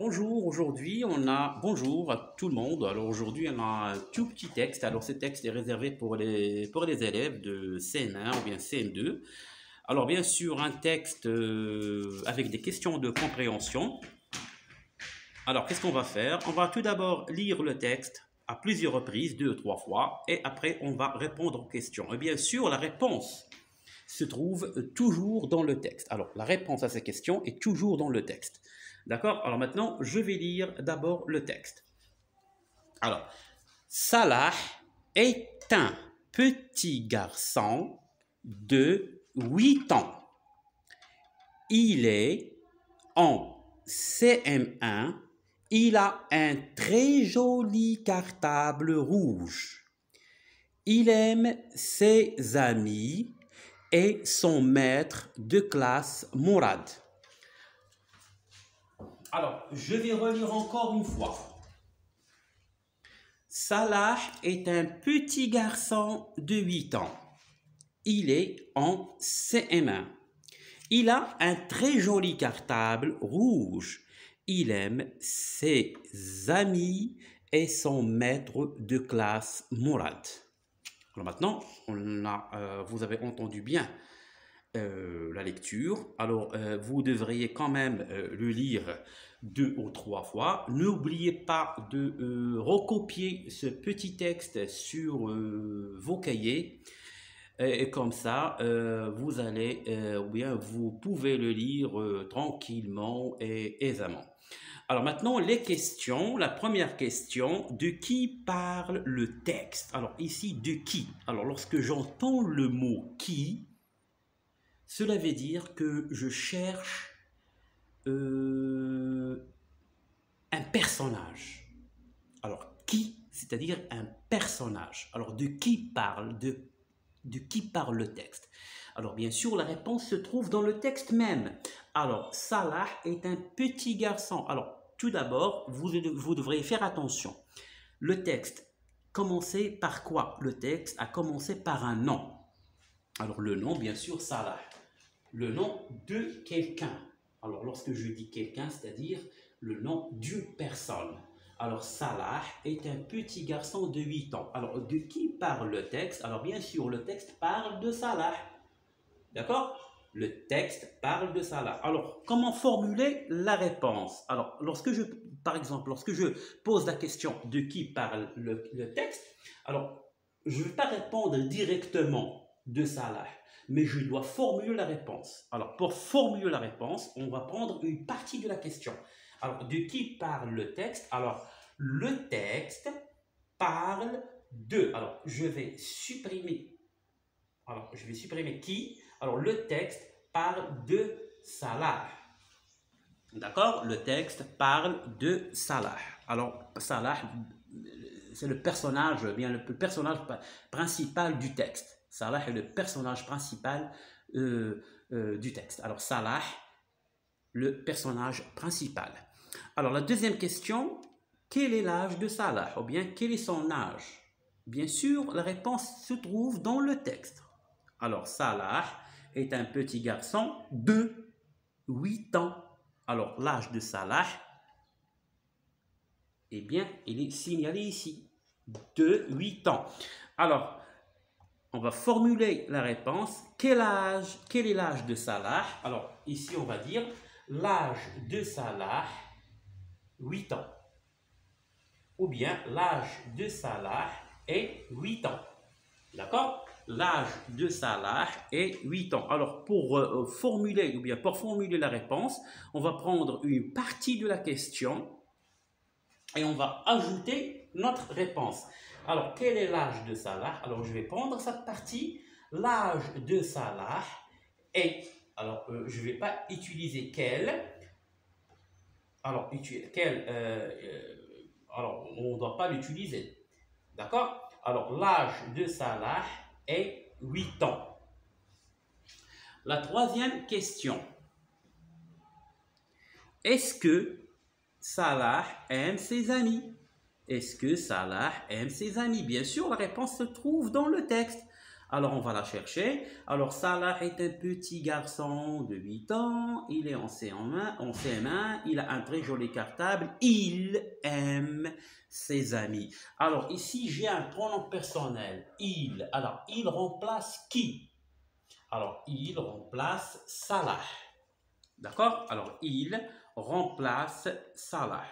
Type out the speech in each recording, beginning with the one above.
Bonjour, aujourd'hui on a bonjour à tout le monde. Alors aujourd'hui on a un tout petit texte. Alors ce texte est réservé pour les élèves de CM1 ou bien CM2. Alors bien sûr un texte avec des questions de compréhension. Alors qu'est-ce qu'on va faire? On va tout d'abord lire le texte à plusieurs reprises, deux ou trois fois, et après on va répondre aux questions. Et bien sûr la réponse se trouve toujours dans le texte. Alors, la réponse à ces questions est toujours dans le texte. D'accord? Alors maintenant, je vais lire d'abord le texte. Alors, Salah est un petit garçon de 8 ans. Il est en CM1. Il a un très joli cartable rouge. Il aime ses amis et son maître de classe Mourad. Alors, je vais relire encore une fois. Salah est un petit garçon de 8 ans. Il est en CM1. Il a un très joli cartable rouge. Il aime ses amis et son maître de classe Mourad. Alors maintenant, vous avez entendu bien la lecture. Alors, vous devriez quand même le lire 2 ou 3 fois. N'oubliez pas de recopier ce petit texte sur vos cahiers. Et comme ça, vous allez, ou bien vous pouvez le lire tranquillement et aisément. Alors maintenant, les questions. La première question, de qui parle le texte? Alors ici, de qui? Alors lorsque j'entends le mot qui, cela veut dire que je cherche un personnage. Alors, qui, c'est-à-dire un personnage. Alors, de qui parle, de qui parle le texte? Alors, bien sûr, la réponse se trouve dans le texte même. Alors, Salah est un petit garçon. Alors, tout d'abord, vous devriez faire attention. Le texte commençait par quoi? Le texte a commencé par un nom. Alors, le nom, bien sûr, Salah. Le nom de quelqu'un. Alors, lorsque je dis quelqu'un, c'est-à-dire le nom d'une personne. Alors, Salah est un petit garçon de 8 ans. Alors, de qui parle le texte? Alors, bien sûr, le texte parle de Salah. D'accord? Le texte parle de Salah. Alors, comment formuler la réponse? Alors, par exemple, lorsque je pose la question de qui parle le texte, alors, je ne vais pas répondre directement de Salah, mais je dois formuler la réponse. Alors, pour formuler la réponse, on va prendre une partie de la question. Alors, de qui parle le texte? Alors, le texte parle de. Alors, je vais supprimer. Alors, je vais supprimer qui. Alors, le texte parle de Salah. D'accord? Le texte parle de Salah. Alors, Salah, c'est le personnage, bien le personnage principal du texte. Salah est le personnage principal du texte. Alors, Salah, le personnage principal. Alors, la deuxième question, quel est l'âge de Salah? Ou bien, quel est son âge? Bien sûr, la réponse se trouve dans le texte. Alors, Salah est un petit garçon de 8 ans. Alors, l'âge de Salah, eh bien, il est signalé ici, de 8 ans. Alors, on va formuler la réponse. Quel est l'âge de Salah? Alors, ici, on va dire l'âge de Salah, 8 ans. Ou bien, l'âge de Salah est 8 ans. D'accord? L'âge de Salah est 8 ans. Alors, pour formuler la réponse, on va prendre une partie de la question et on va ajouter notre réponse. Alors, quel est l'âge de Salah? Alors, je vais prendre cette partie. L'âge de Salah est... Alors, je ne vais pas utiliser quel. Alors, alors on ne doit pas l'utiliser. D'accord? Alors, l'âge de Salah est 8 ans. La troisième question. Est-ce que Salah aime ses amis? Est-ce que Salah aime ses amis? Bien sûr, la réponse se trouve dans le texte. Alors, on va la chercher. Alors, Salah est un petit garçon de 8 ans. Il est en CM1. Il a un très joli cartable. Il aime ses amis. Alors, ici, j'ai un pronom personnel. Il. Alors, il remplace qui? Alors, il remplace Salah. D'accord? Alors, il remplace Salah.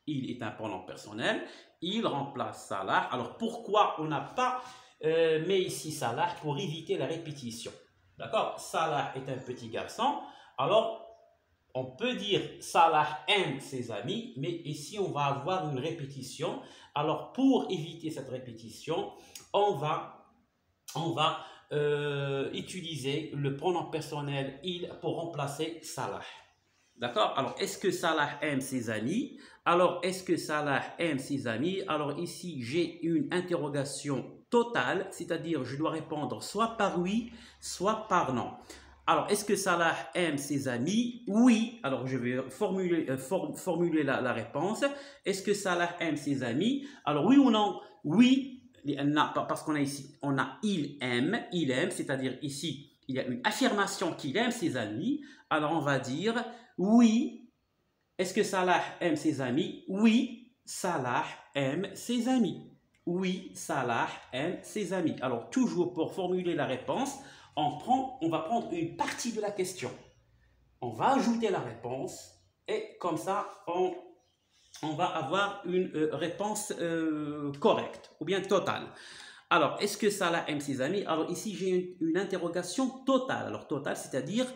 Il est un pronom personnel. Il remplace Salah. Alors, pourquoi on n'a pas mis ici Salah? Pour éviter la répétition. D'accord? Salah est un petit garçon. Alors, on peut dire Salah aime ses amis, mais ici, on va avoir une répétition. Alors, pour éviter cette répétition, on va utiliser le pronom personnel il pour remplacer Salah. D'accord? Alors, est-ce que Salah aime ses amis? Alors, est-ce que Salah aime ses amis? Alors, ici, j'ai une interrogation totale, c'est-à-dire je dois répondre soit par oui, soit par non. Alors, est-ce que Salah aime ses amis? Oui. Alors, je vais formuler la réponse. Est-ce que Salah aime ses amis? Alors, oui ou non? Oui. Parce qu'on a ici, on a il aime, c'est-à-dire ici, il y a une affirmation qu'il aime ses amis. Alors on va dire oui. Est-ce que Salah aime ses amis? Oui, Salah aime ses amis. Oui, Salah aime ses amis. Alors toujours pour formuler la réponse, on va prendre une partie de la question. On va ajouter la réponse et comme ça, on va avoir une réponse correcte ou bien totale. Alors, est-ce que Salah aime ses amis? Alors ici, j'ai une interrogation totale. Alors, totale, c'est-à-dire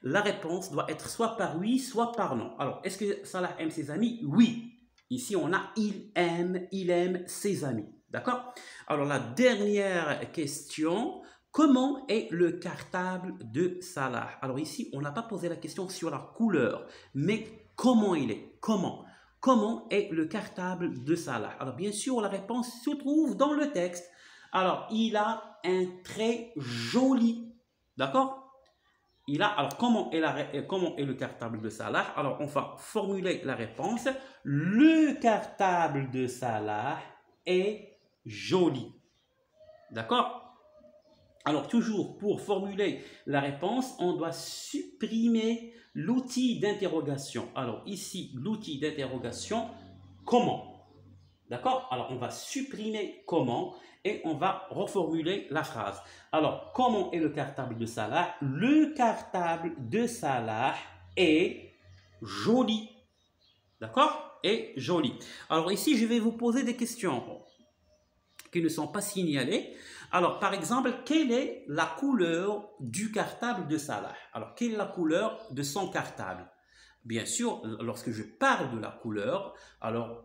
la réponse doit être soit par oui, soit par non. Alors, est-ce que Salah aime ses amis? Oui. Ici, on a il aime ses amis. D'accord? Alors, la dernière question, comment est le cartable de Salah? Alors ici, on n'a pas posé la question sur la couleur, mais comment il est? Comment est le cartable de Salah? Alors bien sûr, la réponse se trouve dans le texte. Alors, il a un très joli, d'accord? Alors comment est le cartable de Salah? Alors, on va formuler la réponse. Le cartable de Salah est joli, d'accord? Alors, toujours pour formuler la réponse, on doit supprimer l'outil d'interrogation. Alors, ici, l'outil d'interrogation, comment? D'accord? Alors, on va supprimer comment et on va reformuler la phrase. Alors, comment est le cartable de Salah? Le cartable de Salah est joli. D'accord? Est joli. Alors, ici, je vais vous poser des questions qui ne sont pas signalées. Alors, par exemple, quelle est la couleur du cartable de Salah? Alors, quelle est la couleur de son cartable? Bien sûr, lorsque je parle de la couleur, alors,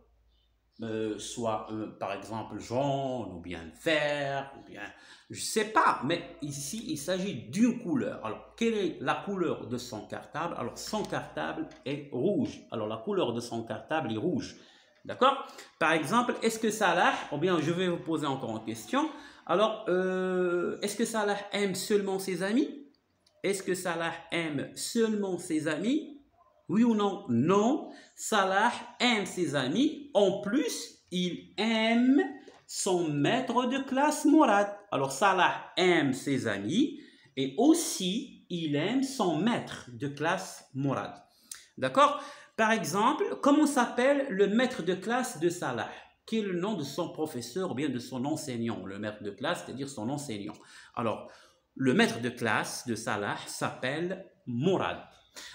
soit par exemple jaune, ou bien vert, ou bien, je ne sais pas, mais ici, il s'agit d'une couleur. Alors, quelle est la couleur de son cartable? Alors, son cartable est rouge. Alors, la couleur de son cartable est rouge. D'accord? Par exemple, est-ce que Salah, ou bien je vais vous poser encore une question. Alors, est-ce que Salah aime seulement ses amis? Est-ce que Salah aime seulement ses amis? Oui ou non? Non. Salah aime ses amis. En plus, il aime son maître de classe Mourad. Alors, Salah aime ses amis et aussi, il aime son maître de classe Mourad. D'accord? Par exemple, comment s'appelle le maître de classe de Salah? Quel est le nom de son professeur ou bien de son enseignant? Le maître de classe, c'est-à-dire son enseignant. Alors, le maître de classe de Salah s'appelle Mourad.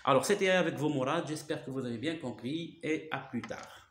Alors, c'était avec vous, Mourad. J'espère que vous avez bien compris et à plus tard.